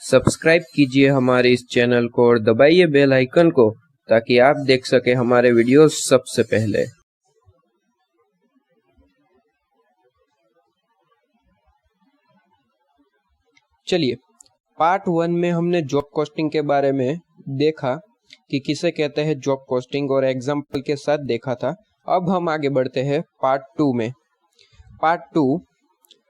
Subscribe कीजिए हमारे इस चैनल को और दबाइए बेल आइकन को ताकि आप देख सके हमारे वीडियोस सबसे पहले। चलिए, पार्ट 1 में हमने जॉब कॉस्टिंग के बारे में देखा कि किसे कहते हैं जॉब कॉस्टिंग और एग्जाम्पल के साथ देखा था। अब हम आगे बढ़ते हैं पार्ट 2 में। Part 2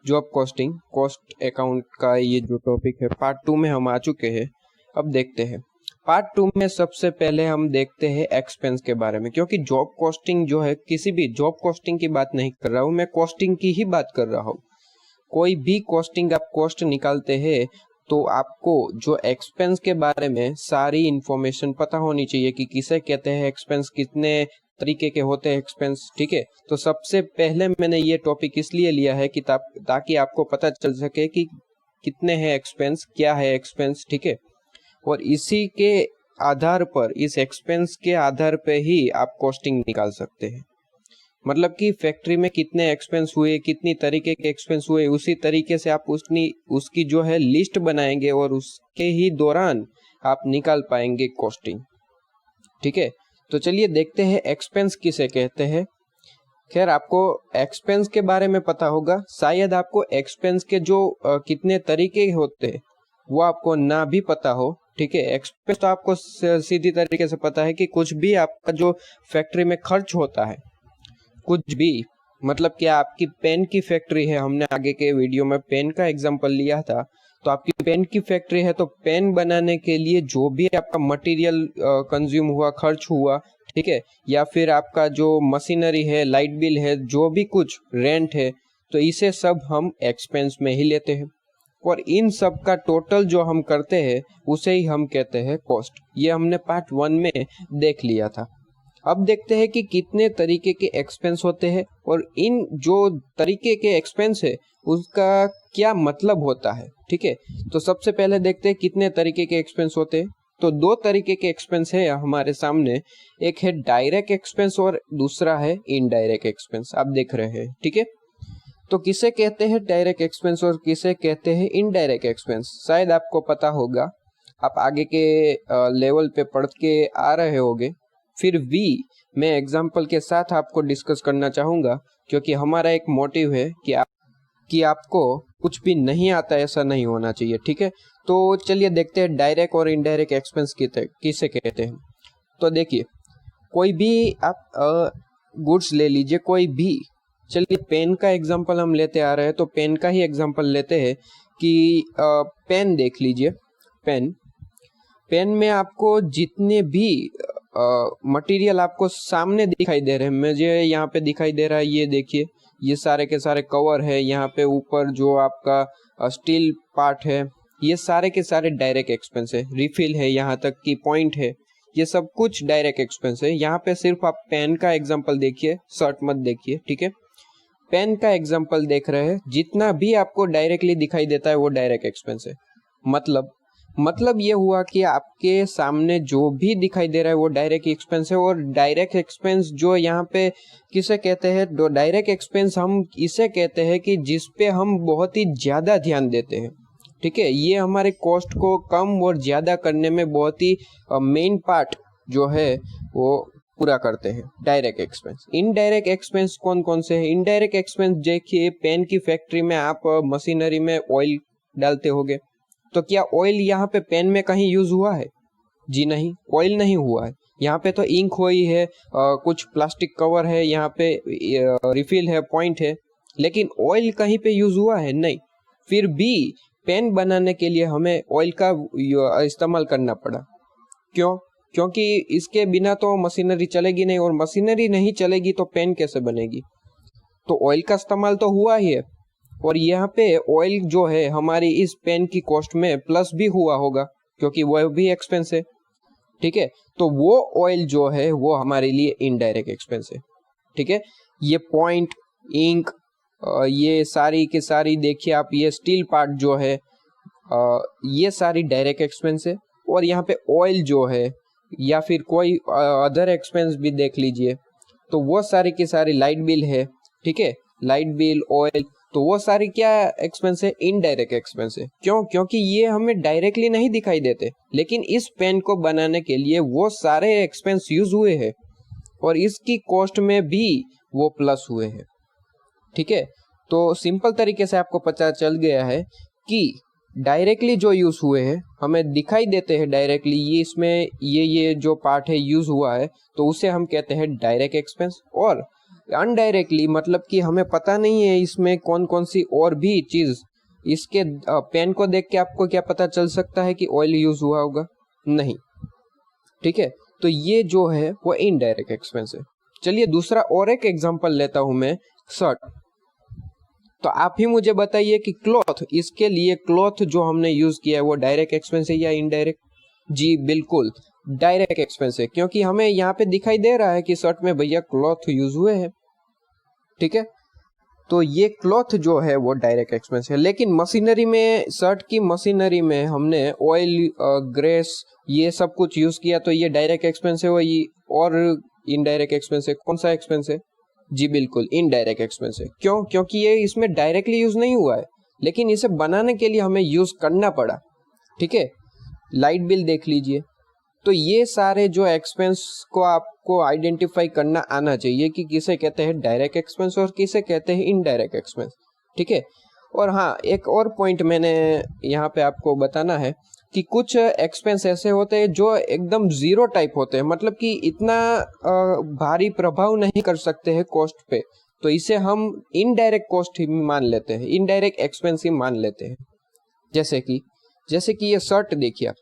job costing, cost account का ये जो टॉपिक है, पार्ट 2 में हम आ चुके हैं। अब देखते हैं पार्ट 2 में। सबसे पहले हम देखते हैं एक्सपेंस के बारे में, क्योंकि जॉब कॉस्टिंग जो है, किसी भी जॉब कॉस्टिंग की बात नहीं कर रहा हूँ मैं, कॉस्टिंग की ही बात कर रहा हूँ। कोई भी कॉस्टिंग आप कॉस्ट निकालते हैं तो आपको जो एक्सपेंस के बारे में सारी इंफॉर्मेशन पता होनी चाहिए कि किसे कहते हैं एक्सपेंस, कितने तरीके के होते हैं एक्सपेंस। ठीक है, तो सबसे पहले मैंने ये टॉपिक इसलिए लिया है कि ताकि आपको पता चल सके कि कितने हैं एक्सपेंस, क्या है एक्सपेंस। ठीक है, और इसी के आधार पर, इस एक्सपेंस के आधार पे ही आप कॉस्टिंग निकाल सकते हैं। मतलब कि फैक्ट्री में कितने एक्सपेंस हुए, कितनी तरीके के एक्सपेंस हुए, उसी तरीके से आप उसकी जो है लिस्ट बनाएंगे और उसके ही दौरान आप निकाल पाएंगे कॉस्टिंग। ठीक है, तो चलिए देखते हैं एक्सपेंस किसे कहते हैं। खैर, आपको एक्सपेंस के बारे में पता होगा, शायद आपको एक्सपेंस के जो कितने तरीके होते हैं वो आपको ना भी पता हो। ठीक है, एक्सपेंस तो आपको सीधी तरीके से पता है कि कुछ भी आपका जो फैक्ट्री में खर्च होता है, कुछ भी, मतलब कि आपकी पेन की फैक्ट्री है, हमने आगे के वीडियो में पेन का एग्जांपल लिया था, तो आपकी पेन की फैक्ट्री है तो पेन बनाने के लिए जो भी आपका मटेरियल कंज्यूम हुआ, खर्च हुआ, ठीक है, या फिर आपका जो मशीनरी है, लाइट बिल है, जो भी कुछ रेंट है, तो इसे सब हम एक्सपेंस में ही लेते हैं और इन सब का टोटल जो हम करते हैं उसे ही हम कहते हैं कॉस्ट। ये हमने पार्ट 1 में देख लिया था। अब देखते हैं कि कितने तरीके के एक्सपेंस होते हैं और इन जो तरीके के एक्सपेंस है उसका क्या मतलब होता है। ठीक है, तो सबसे पहले देखते हैं कितने तरीके के एक्सपेंस होते हैं। तो दो तरीके के एक्सपेंस है हमारे सामने, एक है डायरेक्ट एक्सपेंस और दूसरा है इनडायरेक्ट एक्सपेंस। आप देख रहे हैं, ठीक है। तो किसे कहते हैं डायरेक्ट एक्सपेंस और किसे कहते हैं इनडायरेक्ट एक्सपेंस, शायद आपको पता होगा, आप आगे के लेवल पे पढ़ के आ रहे होंगे। फिर भी मैं एग्जाम्पल के साथ आपको डिस्कस करना चाहूँगा, क्योंकि हमारा एक मोटिव है कि आपको कुछ भी नहीं आता ऐसा नहीं होना चाहिए। ठीक है, तो चलिए देखते हैं डायरेक्ट और इनडायरेक्ट एक्सपेंस किसे कहते हैं। तो देखिए, कोई भी आप गुड्स ले लीजिए, कोई भी, चलिए पेन का एग्जाम्पल हम लेते आ रहे हैं तो पेन का ही एग्जाम्पल लेते हैं कि पेन देख लीजिए। पेन में आपको जितने भी मटेरियल आपको सामने दिखाई दे रहे हैं, मुझे यहाँ पे दिखाई दे रहा है, ये देखिए, ये सारे के सारे कवर है, यहाँ पे ऊपर जो आपका स्टील पार्ट है, ये सारे के सारे डायरेक्ट एक्सपेंस है। रिफिल है, यहाँ तक की पॉइंट है, ये सब कुछ डायरेक्ट एक्सपेंस है। यहाँ पे सिर्फ आप पेन का एग्जाम्पल देखिए, शर्ट मत देखिए। ठीक है, पेन का एग्जाम्पल देख रहे हैं, जितना भी आपको डायरेक्टली दिखाई देता है वो डायरेक्ट एक्सपेंस है। मतलब ये हुआ कि आपके सामने जो भी दिखाई दे रहा है वो डायरेक्ट एक्सपेंस है। और डायरेक्ट एक्सपेंस जो यहाँ पे किसे कहते हैं, तो डायरेक्ट एक्सपेंस हम इसे कहते हैं कि जिस पे हम बहुत ही ज्यादा ध्यान देते हैं। ठीक है, ये हमारे कॉस्ट को कम और ज्यादा करने में बहुत ही मेन पार्ट जो है वो पूरा करते हैं डायरेक्ट एक्सपेंस। इनडायरेक्ट एक्सपेंस कौन कौन से हैं? इनडायरेक्ट एक्सपेंस देखिए, पेन की फैक्ट्री में आप मशीनरी में ऑयल डालते होगे, तो क्या ऑयल यहाँ पे पेन में कहीं यूज हुआ है? जी नहीं, ऑयल नहीं हुआ है। यहाँ पे तो इंक हुई है, कुछ प्लास्टिक कवर है, यहाँ पे रिफिल है, पॉइंट है, लेकिन ऑयल कहीं पे यूज हुआ है? नहीं। फिर भी पेन बनाने के लिए हमें ऑयल का इस्तेमाल करना पड़ा। क्यों? क्योंकि इसके बिना तो मशीनरी चलेगी नहीं, और मशीनरी नहीं चलेगी तो पेन कैसे बनेगी? तो ऑयल का इस्तेमाल तो हुआ ही है, और यहाँ पे ऑयल जो है हमारी इस पेन की कॉस्ट में प्लस भी हुआ होगा, क्योंकि वो भी एक्सपेंस है। ठीक है, तो वो ऑयल जो है वो हमारे लिए इनडायरेक्ट एक्सपेंस है। ठीक है, ये पॉइंट, इंक, ये सारी की सारी देखिए आप, ये स्टील पार्ट जो है, ये सारी डायरेक्ट एक्सपेंस है। और यहाँ पे ऑयल जो है, या फिर कोई अदर एक्सपेंस भी देख लीजिए, तो वो सारी की सारी लाइट बिल है। ठीक है, लाइट बिल, ऑयल, तो वो सारी क्या एक्सपेंस है, इनडायरेक्ट एक्सपेंस है। क्यों? क्योंकि ये हमें डायरेक्टली नहीं दिखाई देते, लेकिन इस पेन को बनाने के लिए वो सारे एक्सपेंस यूज हुए हैं और इसकी कॉस्ट में भी वो प्लस हुए हैं। ठीक है, तो सिंपल तरीके से आपको पता चल गया है कि डायरेक्टली जो यूज हुए हैं हमें दिखाई देते हैं डायरेक्टली, ये इसमें ये जो पार्ट है यूज हुआ है, तो उसे हम कहते हैं डायरेक्ट एक्सपेंस। और अनडायरेक्टली मतलब कि हमें पता नहीं है इसमें कौन कौन सी और भी चीज, इसके पेन को देख के आपको क्या पता चल सकता है कि ऑयल यूज हुआ होगा? नहीं। ठीक है, तो ये जो है वो इनडायरेक्ट एक्सपेंस है। चलिए दूसरा और एक एग्जांपल लेता हूं मैं, शर्ट। तो आप ही मुझे बताइए कि क्लॉथ, इसके लिए क्लॉथ जो हमने यूज किया है वो डायरेक्ट एक्सपेंस है या इनडायरेक्ट? जी बिल्कुल डायरेक्ट एक्सपेंस है, क्योंकि हमें यहाँ पे दिखाई दे रहा है कि शर्ट में भैया क्लॉथ यूज हुए हैं। ठीक है, तो ये क्लॉथ जो है वो डायरेक्ट एक्सपेंस है। लेकिन मशीनरी में, शर्ट की मशीनरी में हमने ऑयल, ग्रेस, ये सब कुछ यूज किया, तो ये डायरेक्ट एक्सपेंस है और इनडायरेक्ट एक्सपेंस है। कौन सा एक्सपेंस है? जी बिल्कुल इनडायरेक्ट एक्सपेंस है। क्यों? क्योंकि ये इसमें डायरेक्टली यूज नहीं हुआ है, लेकिन इसे बनाने के लिए हमें यूज करना पड़ा। ठीक है, लाइट बिल देख लीजिए। तो ये सारे जो एक्सपेंस को आपको आइडेंटिफाई करना आना चाहिए कि किसे कहते हैं डायरेक्ट एक्सपेंस और किसे कहते हैं इनडायरेक्ट एक्सपेंस। ठीक है, और हाँ, एक और पॉइंट मैंने यहाँ पे आपको बताना है कि कुछ एक्सपेंस ऐसे होते हैं जो एकदम जीरो टाइप होते हैं, मतलब कि इतना भारी प्रभाव नहीं कर सकते हैं कॉस्ट पे, तो इसे हम इनडायरेक्ट कॉस्ट ही मान लेते हैं, इनडायरेक्ट एक्सपेंस ही मान लेते हैं। जैसे कि ये शर्ट देखिए आप,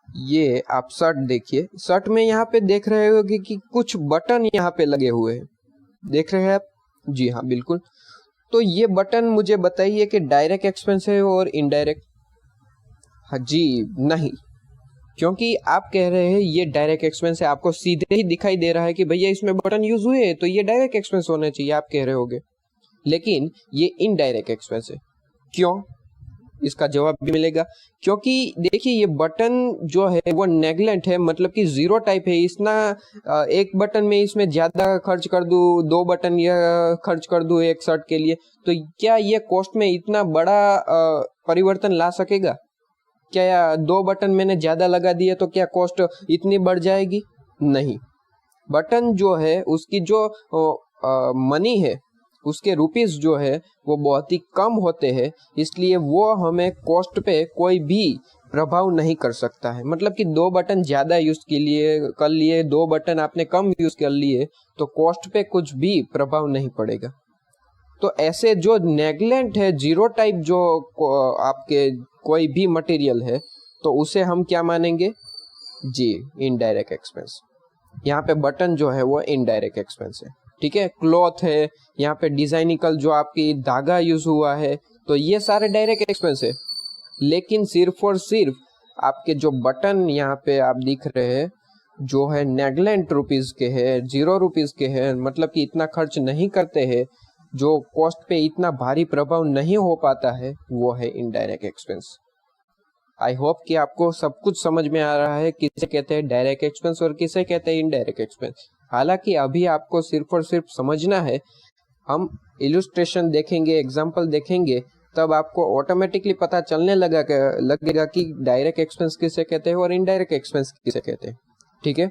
ये आप शर्ट देखिए, शर्ट में यहाँ पे देख रहे होगे कि कुछ बटन यहाँ पे लगे हुए हैं, देख रहे हैं आप? जी हाँ बिल्कुल। तो ये बटन मुझे बताइए कि डायरेक्ट एक्सपेंस है और इनडायरेक्ट? हाँ जी नहीं, क्योंकि आप कह रहे हैं ये डायरेक्ट एक्सपेंस है, आपको सीधे ही दिखाई दे रहा है कि भैया इसमें बटन यूज हुए हैं, तो ये डायरेक्ट एक्सपेंस होना चाहिए, आप कह रहे होगे। लेकिन ये इनडायरेक्ट एक्सपेंस है। क्यों? इसका जवाब भी मिलेगा। क्योंकि देखिए ये बटन जो है वो नेग्लेक्ट है, मतलब कि जीरो टाइप है। एक बटन में इसमें ज्यादा खर्च कर दूं, 2 बटन यह खर्च कर दूं एक शर्ट के लिए, तो क्या ये कॉस्ट में इतना बड़ा परिवर्तन ला सकेगा? क्या 2 बटन मैंने ज्यादा लगा दिए तो क्या कॉस्ट इतनी बढ़ जाएगी? नहीं। बटन जो है उसकी जो मनी है, उसके रुपीस जो है वो बहुत ही कम होते हैं, इसलिए वो हमें कॉस्ट पे कोई भी प्रभाव नहीं कर सकता है। मतलब कि 2 बटन ज्यादा यूज कर लिए, 2 बटन आपने कम यूज कर लिए, तो कॉस्ट पे कुछ भी प्रभाव नहीं पड़ेगा। तो ऐसे जो नेग्लेक्ट है, जीरो टाइप जो आपके कोई भी मटेरियल है, तो उसे हम क्या मानेंगे? जी इनडायरेक्ट एक्सपेंस। यहाँ पे बटन जो है वो इनडायरेक्ट एक्सपेंस है। ठीक है, क्लॉथ है, यहाँ पे डिजाइनिकल जो आपकी धागा यूज हुआ है, तो ये सारे डायरेक्ट एक्सपेंस है। लेकिन सिर्फ और सिर्फ आपके जो बटन यहाँ पे आप दिख रहे हैं, जो है नेग्लेक्ट रुपीज के है, 0 रुपीज के है, मतलब कि इतना खर्च नहीं करते हैं, जो कॉस्ट पे इतना भारी प्रभाव नहीं हो पाता है, वो है इनडायरेक्ट एक्सपेंस। आई होप कि आपको सब कुछ समझ में आ रहा है किसे कहते हैं डायरेक्ट एक्सपेंस और किसे कहते हैं इनडायरेक्ट एक्सपेंस। हालांकि अभी आपको सिर्फ और सिर्फ समझना है, हम इलस्ट्रेशन देखेंगे, एग्जांपल देखेंगे, तब आपको ऑटोमेटिकली पता चलने लगेगा कि डायरेक्ट एक्सपेंस किसे कहते हैं और इनडायरेक्ट एक्सपेंस किसे कहते हैं। ठीक है,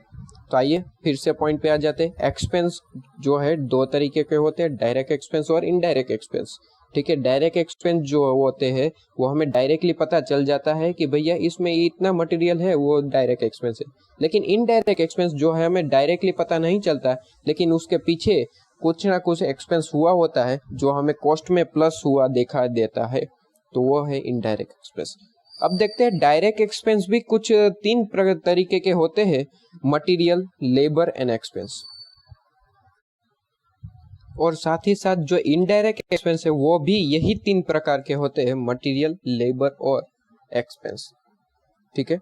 तो आइए फिर से पॉइंट पे आ जाते हैं। एक्सपेंस जो है 2 तरीके के होते हैं, डायरेक्ट एक्सपेंस और इनडायरेक्ट एक्सपेंस। ठीक है, डायरेक्ट एक्सपेंस जो होते हैं वो हमें डायरेक्टली पता चल जाता है कि भैया इसमें इतना मटेरियल है, वो डायरेक्ट एक्सपेंस है। लेकिन इनडायरेक्ट एक्सपेंस जो है हमें डायरेक्टली पता नहीं चलता, लेकिन उसके पीछे कुछ ना कुछ एक्सपेंस हुआ होता है जो हमें कॉस्ट में प्लस हुआ देखा देता है, तो वो है इनडायरेक्ट एक्सपेंस। अब देखते हैं डायरेक्ट एक्सपेंस भी कुछ 3 तरीके के होते हैं, मटेरियल, लेबर एंड एक्सपेंस। और साथ ही साथ जो इनडायरेक्ट एक्सपेंस है वो भी यही 3 प्रकार के होते हैं, मटेरियल, लेबर और एक्सपेंस। ठीक है,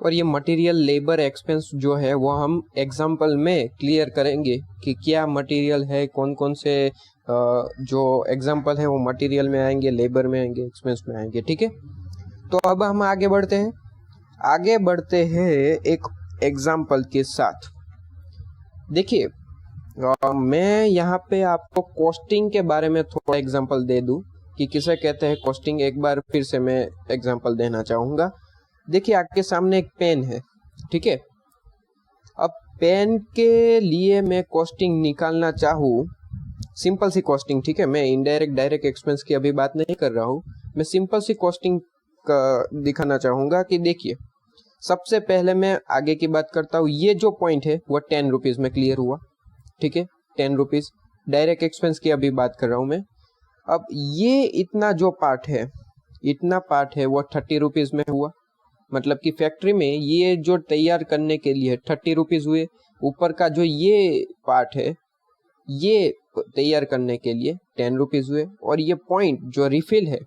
और ये मटेरियल, लेबर, एक्सपेंस जो है वो हम एग्जांपल में क्लियर करेंगे कि क्या मटेरियल है, कौन कौन से जो एग्जांपल है वो मटेरियल में आएंगे, लेबर में आएंगे, एक्सपेंस में आएंगे। ठीक है, तो अब हम आगे बढ़ते हैं एक एग्जांपल के साथ। देखिए मैं यहाँ पे आपको कॉस्टिंग के बारे में थोड़ा एग्जांपल दे दूं कि किसे कहते हैं कॉस्टिंग। एक बार फिर से मैं एग्जांपल देना चाहूँगा। देखिए आपके सामने एक पेन है, ठीक है। अब पेन के लिए मैं कॉस्टिंग निकालना चाहूँ, सिंपल सी कॉस्टिंग, ठीक है। मैं इनडायरेक्ट डायरेक्ट एक्सपेंस की अभी बात नहीं कर रहा हूँ, मैं सिंपल सी कॉस्टिंग का दिखाना चाहूँगा कि देखिए सबसे पहले मैं आगे की बात करता हूँ। ये जो पॉइंट है वो 10 रुपीज़ में क्लियर हुआ, ठीक है। 10 रुपीज़ डायरेक्ट एक्सपेंस की अभी बात कर रहा हूँ मैं। अब ये इतना जो पार्ट है, इतना पार्ट है वो 30 रुपीज़ में हुआ। मतलब कि फैक्ट्री में ये जो तैयार करने के लिए 30 रुपीज़ हुए। ऊपर का जो ये पार्ट है ये तैयार करने के लिए 10 रुपीज़ हुए। और ये पॉइंट जो रिफिल है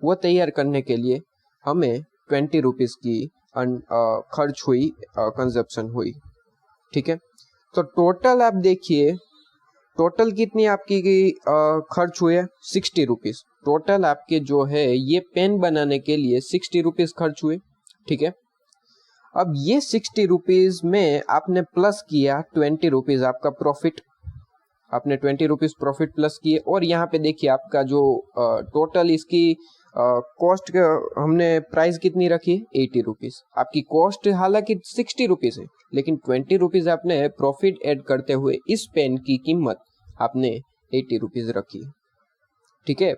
वो तैयार करने के लिए हमें 20 रुपीज़ की खर्च हुई, कंजप्शन हुई, ठीक है। तो टोटल आप देखिए, टोटल कितनी आपकी खर्च हुए? 60 रुपीज़। टोटल आपके जो है ये पेन बनाने के लिए 60 रुपीज़ खर्च हुए, ठीक है। अब ये 60 रुपीज़ में आपने प्लस किया 20 रुपीज़ आपका प्रॉफिट, आपने 20 रुपीज़ प्रॉफिट प्लस किए। और यहाँ पे देखिए आपका जो टोटल इसकी कॉस्ट हमने प्राइस कितनी रखी? 80 रुपीज़। आपकी कॉस्ट हालांकि 60 रुपीज़ है, लेकिन 20 रुपीज़ आपने प्रॉफिट ऐड करते हुए इस पेन की कीमत आपने 80 रुपीज़ रखी, ठीक है।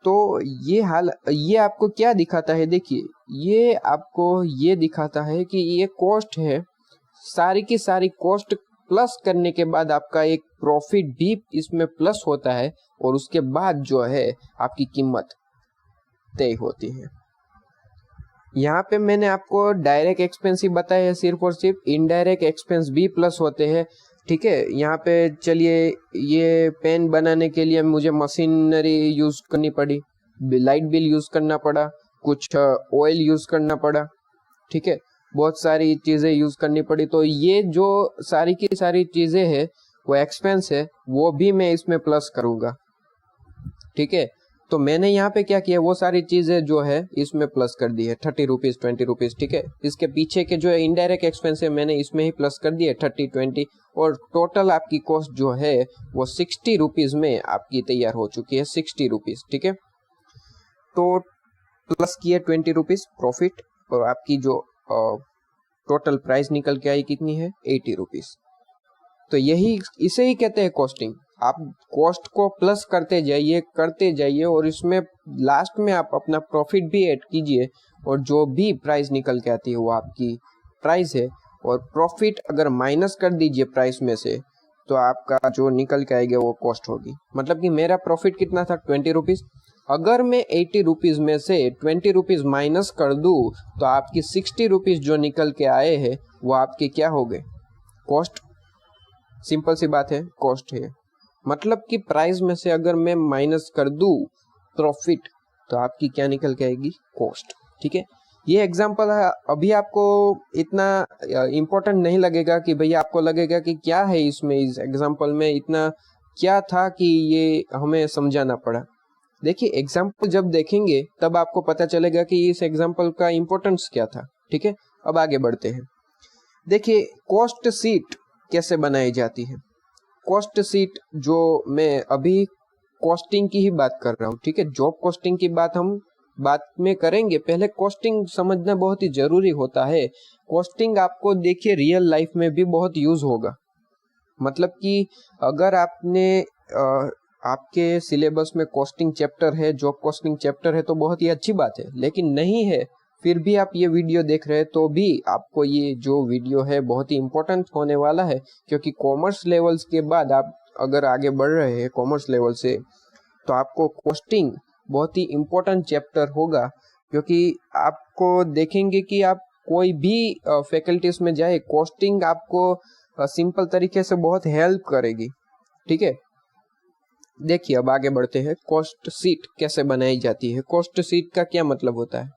तो ये आपको क्या दिखाता है? देखिए ये आपको ये दिखाता है कि ये कॉस्ट है, सारी की सारी कॉस्ट प्लस करने के बाद आपका एक प्रॉफिट भी इसमें प्लस होता है, और उसके बाद जो है आपकी कीमत तय होती है। यहाँ पे मैंने आपको डायरेक्ट एक्सपेंस ही बताया है सिर्फ और सिर्फ, इनडायरेक्ट एक्सपेंस भी प्लस होते हैं, ठीक है। यहाँ पे चलिए ये पेन बनाने के लिए मुझे मशीनरी यूज करनी पड़ी, लाइट बिल यूज करना पड़ा, कुछ ऑयल यूज करना पड़ा, ठीक है। बहुत सारी चीजें यूज करनी पड़ी। तो ये जो सारी की सारी चीजें है वो एक्सपेंस है, वो भी मैं इसमें प्लस करूंगा, ठीक है। तो मैंने यहाँ पे क्या किया, वो सारी चीजें जो है इसमें प्लस कर दी है, 30 रुपीज़ 20 रुपीज़, ठीक है। इसके पीछे के जो इनडायरेक्ट एक्सपेंस है मैंने इसमें ही प्लस कर दिए 30 20, और टोटल आपकी कॉस्ट जो है वो 60 रुपीज़ में आपकी तैयार हो चुकी है, 60 रुपीज़, ठीक है। तो प्लस किए 20 रुपीज़ प्रॉफिट, और आपकी जो टोटल प्राइस निकल के आई कितनी है? 80 रुपीज़। तो यही, इसे ही कहते हैं कॉस्टिंग। आप कॉस्ट को प्लस करते जाइए और इसमें लास्ट में आप अपना प्रॉफिट भी ऐड कीजिए, और जो भी प्राइस निकल के आती है वो आपकी प्राइस है। और प्रॉफिट अगर माइनस कर दीजिए प्राइस में से, तो आपका जो निकल के आएगा वो कॉस्ट होगी। मतलब कि मेरा प्रॉफिट कितना था? 20 रुपीज़। अगर मैं 80 रुपीज़ में से 20 रुपीज़ माइनस कर दूँ तो आपकी 60 रुपीज़ जो निकल के आए हैं वो आपके क्या हो गए? कॉस्ट। सिंपल सी बात है, कॉस्ट है। मतलब कि प्राइस में से अगर मैं माइनस कर दूं प्रॉफिट, तो आपकी क्या निकल के आएगी? कॉस्ट, ठीक है। ये एग्जांपल है, अभी आपको इतना इम्पोर्टेंट नहीं लगेगा कि भैया, आपको लगेगा कि क्या है इसमें, इस एग्जांपल में इतना क्या था कि ये हमें समझाना पड़ा। देखिए एग्जांपल जब देखेंगे तब आपको पता चलेगा कि इस एग्जांपल का इम्पोर्टेंस क्या था, ठीक है। अब आगे बढ़ते हैं। देखिए कॉस्ट शीट कैसे बनाई जाती है। कॉस्ट शीट जो मैं अभी कॉस्टिंग की ही बात कर रहा हूँ, ठीक है। जॉब कॉस्टिंग की बात हम बाद में करेंगे, पहले कॉस्टिंग समझना बहुत ही जरूरी होता है। कॉस्टिंग आपको देखिए रियल लाइफ में भी बहुत यूज होगा। मतलब कि अगर आपने आपके सिलेबस में कॉस्टिंग चैप्टर है, जॉब कॉस्टिंग चैप्टर है, तो बहुत ही अच्छी बात है। लेकिन नहीं है, फिर भी आप ये वीडियो देख रहे हैं, तो भी आपको ये जो वीडियो है बहुत ही इम्पोर्टेंट होने वाला है। क्योंकि कॉमर्स लेवल्स के बाद आप अगर आगे बढ़ रहे हैं कॉमर्स लेवल से, तो आपको कॉस्टिंग बहुत ही इम्पोर्टेंट चैप्टर होगा। क्योंकि आपको देखेंगे कि आप कोई भी फैकल्टीज में जाए, कॉस्टिंग आपको सिंपल तरीके से बहुत हेल्प करेगी, ठीक है। देखिए अब आगे बढ़ते हैं, कॉस्ट शीट कैसे बनाई जाती है। कॉस्ट शीट का क्या मतलब होता है?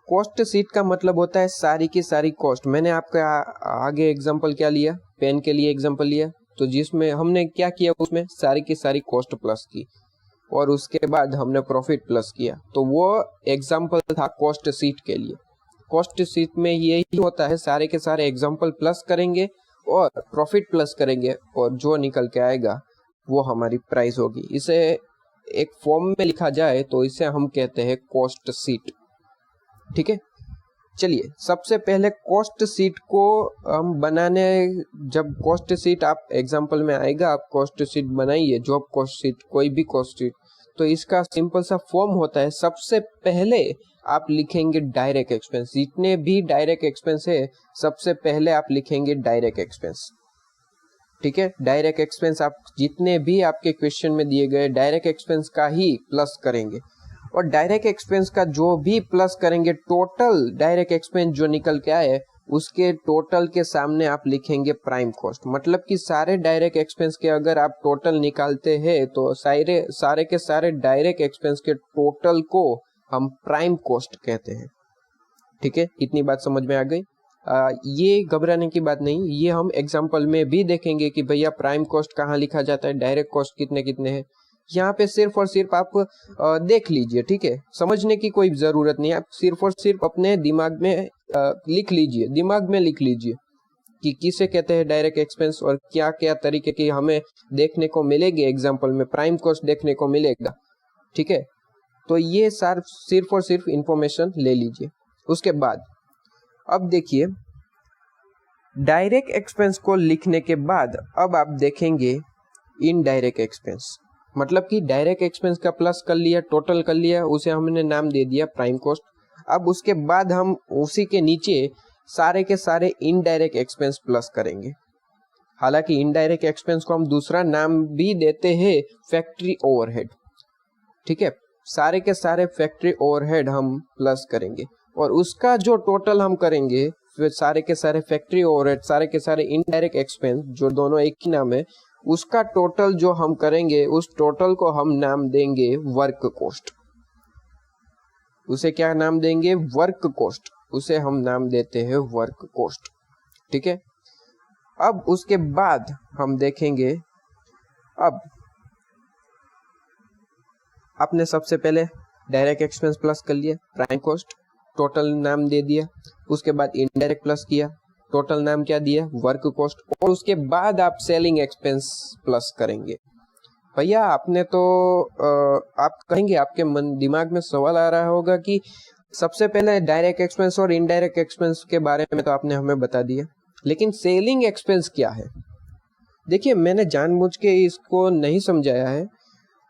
कॉस्ट शीट का मतलब होता है सारी की सारी कॉस्ट। मैंने आपका आगे एग्जांपल क्या लिया, पेन के लिए एग्जांपल लिया, तो जिसमें हमने क्या किया, उसमें सारी की सारी कॉस्ट प्लस की, और उसके बाद हमने प्रॉफिट प्लस किया। तो वो एग्जांपल था कॉस्ट शीट के लिए। कॉस्ट शीट में यही होता है, सारे के सारे एग्जांपल प्लस करेंगे और प्रॉफिट प्लस करेंगे और जो निकल के आएगा वो हमारी प्राइस होगी। इसे एक फॉर्म में लिखा जाए तो इसे हम कहते हैं कॉस्ट शीट। ठीक है, चलिए सबसे पहले कॉस्ट शीट को हम बनाने, जब कॉस्ट शीट आप एग्जांपल में आएगा, आप कॉस्ट शीट बनाइए, जॉब कॉस्ट शीट, कोई भी कॉस्ट शीट, तो इसका सिंपल सा फॉर्म होता है। सबसे पहले आप लिखेंगे डायरेक्ट एक्सपेंस, जितने भी डायरेक्ट एक्सपेंस है सबसे पहले आप लिखेंगे डायरेक्ट एक्सपेंस। ठीक है, डायरेक्ट एक्सपेंस आप जितने भी आपके क्वेश्चन में दिए गए डायरेक्ट एक्सपेंस का ही प्लस करेंगे, और डायरेक्ट एक्सपेंस का जो भी प्लस करेंगे, टोटल डायरेक्ट एक्सपेंस जो निकल के आए उसके टोटल के सामने आप लिखेंगे प्राइम कॉस्ट। मतलब कि सारे डायरेक्ट एक्सपेंस के अगर आप टोटल निकालते हैं तो सारे के सारे डायरेक्ट एक्सपेंस के टोटल को हम प्राइम कॉस्ट कहते हैं। ठीक है, इतनी बात समझ में आ गई। ये घबराने की बात नहीं, ये हम एग्जाम्पल में भी देखेंगे कि भैया प्राइम कॉस्ट कहाँ लिखा जाता है, डायरेक्ट कॉस्ट कितने कितने हैं। यहाँ पे सिर्फ और सिर्फ आप देख लीजिए। ठीक है, समझने की कोई जरूरत नहीं, आप सिर्फ और सिर्फ अपने दिमाग में लिख लीजिए, दिमाग में लिख लीजिए कि किसे कहते हैं डायरेक्ट एक्सपेंस और क्या क्या तरीके की हमें देखने को मिलेगी एग्जाम्पल में, प्राइम कॉस्ट देखने को मिलेगा। ठीक है, तो ये सिर्फ और सिर्फ इंफॉर्मेशन ले लीजिए। उसके बाद अब देखिए, डायरेक्ट एक्सपेंस को लिखने के बाद अब आप देखेंगे इनडायरेक्ट एक्सपेंस। मतलब कि डायरेक्ट एक्सपेंस का प्लस कर लिया, टोटल कर लिया, उसे हमने नाम दे दिया प्राइम कॉस्ट। अब उसके बाद हम उसी के नीचे सारे के सारे इनडायरेक्ट एक्सपेंस प्लस करेंगे। हालांकि इनडायरेक्ट एक्सपेंस को हम दूसरा नाम भी देते हैं फैक्ट्री ओवरहेड। ठीक है, सारे के सारे फैक्ट्री ओवरहेड हम प्लस करेंगे और उसका जो टोटल हम करेंगे, फिर सारे के सारे फैक्ट्री ओवरहेड, सारे के सारे इनडायरेक्ट एक्सपेंस जो दोनों एक ही नाम है, उसका टोटल जो हम करेंगे उस टोटल को हम नाम देंगे वर्क कॉस्ट। उसे क्या नाम देंगे? Work cost. उसे हम नाम देते हैं वर्क कॉस्ट। ठीक है, अब उसके बाद हम देखेंगे, अब आपने सबसे पहले डायरेक्ट एक्सपेंस प्लस कर लिया, प्राइम कॉस्ट, टोटल नाम दे दिया। उसके बाद इनडायरेक्ट प्लस किया, टोटल नाम क्या दिया? Work cost. और उसके बाद आप सेलिंग एक्सपेंस प्लस करेंगे। भैया आपने तो आप कहेंगे, आपके मन दिमाग में सवाल आ रहा होगा कि सबसे पहले डायरेक्ट एक्सपेंस और इनडायरेक्ट एक्सपेंस के बारे में तो आपने हमें बता दिया, लेकिन सेलिंग एक्सपेंस क्या है? देखिए, मैंने जानबूझ के इसको नहीं समझाया है।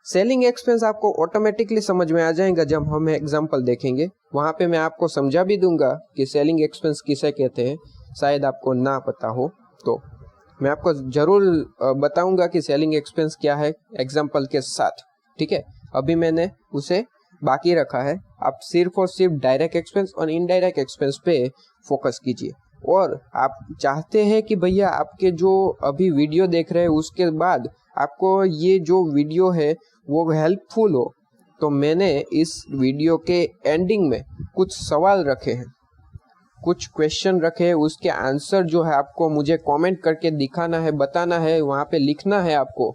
सेलिंग एक्सपेंस आपको ऑटोमेटिकली समझ में आ जाएगा जब हम एग्जांपल देखेंगे। वहां पे मैं आपको समझा भी दूंगा कि सेलिंग एक्सपेंस किसे कहते हैं, शायद आपको ना पता हो तो मैं आपको जरूर बताऊंगा कि सेलिंग एक्सपेंस क्या है एग्जांपल के साथ। ठीक है, अभी मैंने उसे बाकी रखा है। आप सिर्फ और सिर्फ डायरेक्ट एक्सपेंस और इनडायरेक्ट एक्सपेंस पे फोकस कीजिए। और आप चाहते हैं कि भैया आपके जो अभी वीडियो देख रहे हैं उसके बाद आपको ये जो वीडियो है वो हेल्पफुल हो, तो मैंने इस वीडियो के एंडिंग में कुछ सवाल रखे हैं, कुछ क्वेश्चन रखे हैं, उसके आंसर जो है आपको मुझे कमेंट करके दिखाना है, बताना है, वहाँ पे लिखना है आपको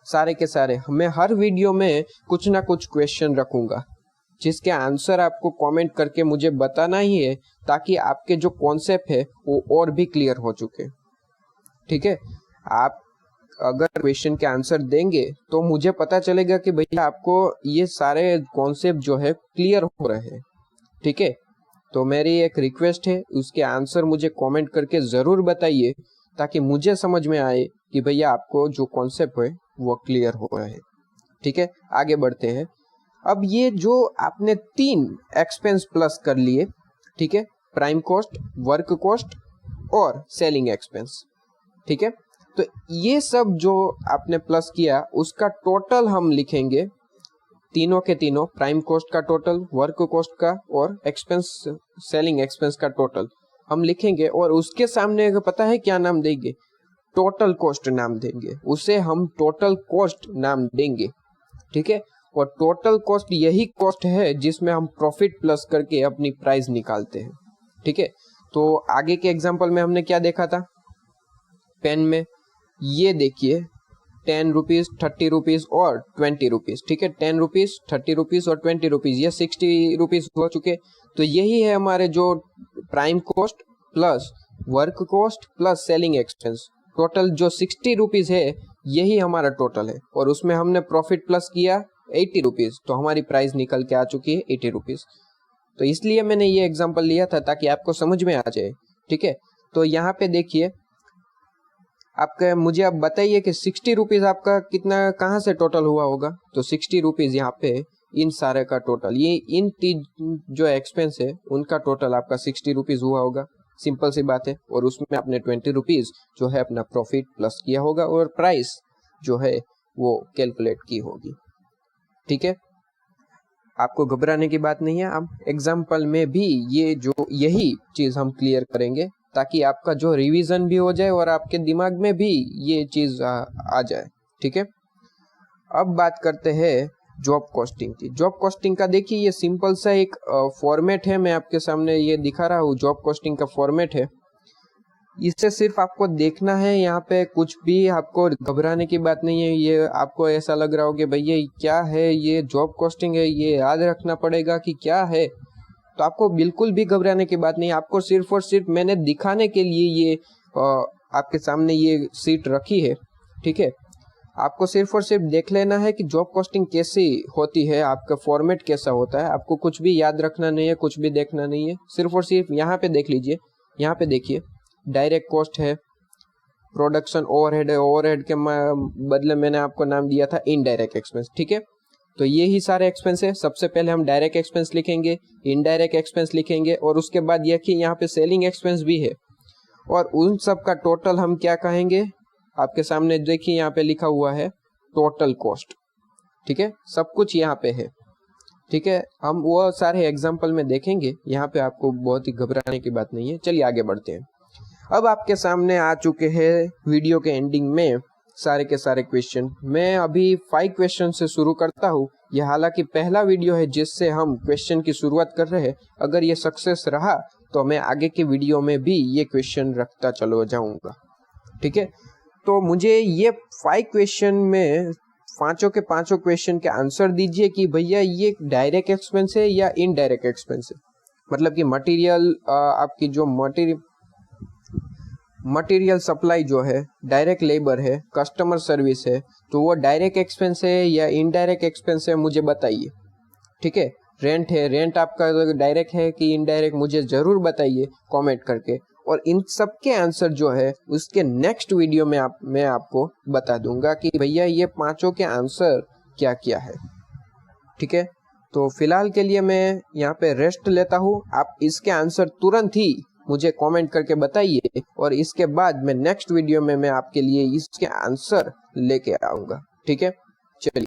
सारे के सारे। मैं हर वीडियो में कुछ ना कुछ क्वेश्चन रखूंगा जिसके आंसर आपको कमेंट करके मुझे बताना ही है, ताकि आपके जो कॉन्सेप्ट है वो और भी क्लियर हो चुके। ठीक है, आप अगर क्वेश्चन के आंसर देंगे तो मुझे पता चलेगा कि भैया आपको ये सारे कॉन्सेप्ट जो है क्लियर हो रहे हैं। ठीक है, तो मेरी एक रिक्वेस्ट है, उसके आंसर मुझे कमेंट करके जरूर बताइए, ताकि मुझे समझ में आए कि भैया आपको जो कॉन्सेप्ट है वो क्लियर हो रहे हैं। ठीक है, आगे बढ़ते हैं। अब ये जो आपने 3 एक्सपेंस प्लस कर लिए, ठीक है, प्राइम कॉस्ट, वर्क कॉस्ट और सेलिंग एक्सपेंस। ठीक है, तो ये सब जो आपने प्लस किया उसका टोटल हम लिखेंगे, तीनों के तीनों, प्राइम कॉस्ट का टोटल, वर्क कॉस्ट का और एक्सपेंस, सेलिंग एक्सपेंस का टोटल हम लिखेंगे। और उसके सामने पता है क्या नाम देंगे? टोटल कॉस्ट नाम देंगे, उसे हम टोटल कॉस्ट नाम देंगे। ठीक है, और टोटल कॉस्ट यही कॉस्ट है जिसमें हम प्रॉफिट प्लस करके अपनी प्राइस निकालते हैं। ठीक है, तो आगे के एग्जांपल में हमने क्या देखा था? पेन में ये देखिए 10 रुपीज, 30 रुपीज और 20 रुपीज। ठीक है, 10 रुपीज, 30 रुपीज और 20 रुपीज, ये 60 रुपीज हो चुके। तो यही है हमारे जो prime cost plus work cost plus selling expense, total जो 60 रुपीज़ है यही हमारा टोटल है, और उसमें हमने प्रॉफिट प्लस किया 80 रुपीज़, तो हमारी प्राइस निकल के आ चुकी है 80 रुपीज़। तो इसलिए मैंने ये एग्जांपल लिया था ताकि आपको समझ में आ जाए। ठीक है, तो यहाँ पे देखिए आपका, मुझे आप बताइए कि 60 रुपीज़ आपका कितना कहाँ से टोटल हुआ होगा। तो 60 रुपीज़ यहाँ पे इन सारे का टोटल, ये इन जो एक्सपेंस है उनका टोटल आपका 60 रुपीज़ हुआ होगा। सिंपल सी बात है। और उसमें आपने 20 रुपीज़ जो है अपना प्रॉफिट प्लस किया होगा और प्राइस जो है वो कैलकुलेट की होगी। ठीक है, आपको घबराने की बात नहीं है। अब एग्जाम्पल में भी यही चीज़ हम क्लियर करेंगे ताकि आपका जो रिवीजन भी हो जाए और आपके दिमाग में भी ये चीज़ आ जाए। ठीक है, अब बात करते हैं जॉब कॉस्टिंग की। जॉब कॉस्टिंग का देखिए ये सिंपल सा एक फॉर्मेट है, मैं आपके सामने ये दिखा रहा हूँ। जॉब कॉस्टिंग का फॉर्मेट है, इससे सिर्फ आपको देखना है। यहाँ पे कुछ भी आपको घबराने की बात नहीं है। ये आपको ऐसा लग रहा हो कि भैया क्या है ये जॉब कॉस्टिंग है, ये याद रखना पड़ेगा कि क्या है, तो आपको बिल्कुल भी घबराने की बात नहीं। आपको सिर्फ और सिर्फ मैंने दिखाने के लिए ये आपके सामने ये सीट रखी है। ठीक है, आपको सिर्फ और सिर्फ देख लेना है कि जॉब कॉस्टिंग कैसी होती है, आपका फॉर्मेट कैसा होता है। आपको कुछ भी याद रखना नहीं है, कुछ भी देखना नहीं है, सिर्फ और सिर्फ यहाँ पे देख लीजिए। यहाँ पे देखिए डायरेक्ट कॉस्ट है, प्रोडक्शन ओवरहेड है, ओवरहेड के बदले मैंने आपको नाम दिया था इनडायरेक्ट एक्सपेंस। ठीक है, तो ये ही सारे एक्सपेंस है। सबसे पहले हम डायरेक्ट एक्सपेंस लिखेंगे, इनडायरेक्ट एक्सपेंस लिखेंगे, और उसके बाद ये कि यहाँ पे सेलिंग एक्सपेंस भी है, और उन सब का टोटल हम क्या कहेंगे, आपके सामने देखिए यहाँ पे लिखा हुआ है टोटल कॉस्ट। ठीक है, सब कुछ यहाँ पे है। ठीक है, हम वो सारे एग्जाम्पल में देखेंगे, यहाँ पे आपको बहुत ही घबराने की बात नहीं है। चलिए आगे बढ़ते हैं। अब आपके सामने आ चुके हैं वीडियो के एंडिंग में सारे के सारे क्वेश्चन। मैं अभी 5 क्वेश्चन से शुरू करता हूँ। यह हालांकि पहला वीडियो है जिससे हम क्वेश्चन की शुरुआत कर रहे हैं। अगर ये सक्सेस रहा तो मैं आगे के वीडियो में भी ये क्वेश्चन रखता चलो जाऊंगा। ठीक है, तो मुझे ये 5 क्वेश्चन में पांचों के पांचों क्वेश्चन के आंसर दीजिए कि भैया ये डायरेक्ट एक्सपेंस है या इनडायरेक्ट एक्सपेंस है। मतलब कि मटेरियल, आपकी जो मटेरियल सप्लाई जो है, डायरेक्ट लेबर है, कस्टमर सर्विस है, तो वो डायरेक्ट एक्सपेंस है या इनडायरेक्ट एक्सपेंस है, मुझे बताइए। ठीक है, रेंट है, रेंट आपका डायरेक्ट है कि इनडायरेक्ट, मुझे ज़रूर बताइए कमेंट करके। और इन सब के आंसर जो है उसके नेक्स्ट वीडियो में मैं आपको बता दूंगा कि भैया ये पांचों के आंसर क्या क्या है। ठीक है, तो फिलहाल के लिए मैं यहाँ पे रेस्ट लेता हूँ। आप इसके आंसर तुरंत ही मुझे कमेंट करके बताइए, और इसके बाद मैं नेक्स्ट वीडियो में मैं आपके लिए इसके आंसर लेके आऊँगा। ठीक है, चलिए।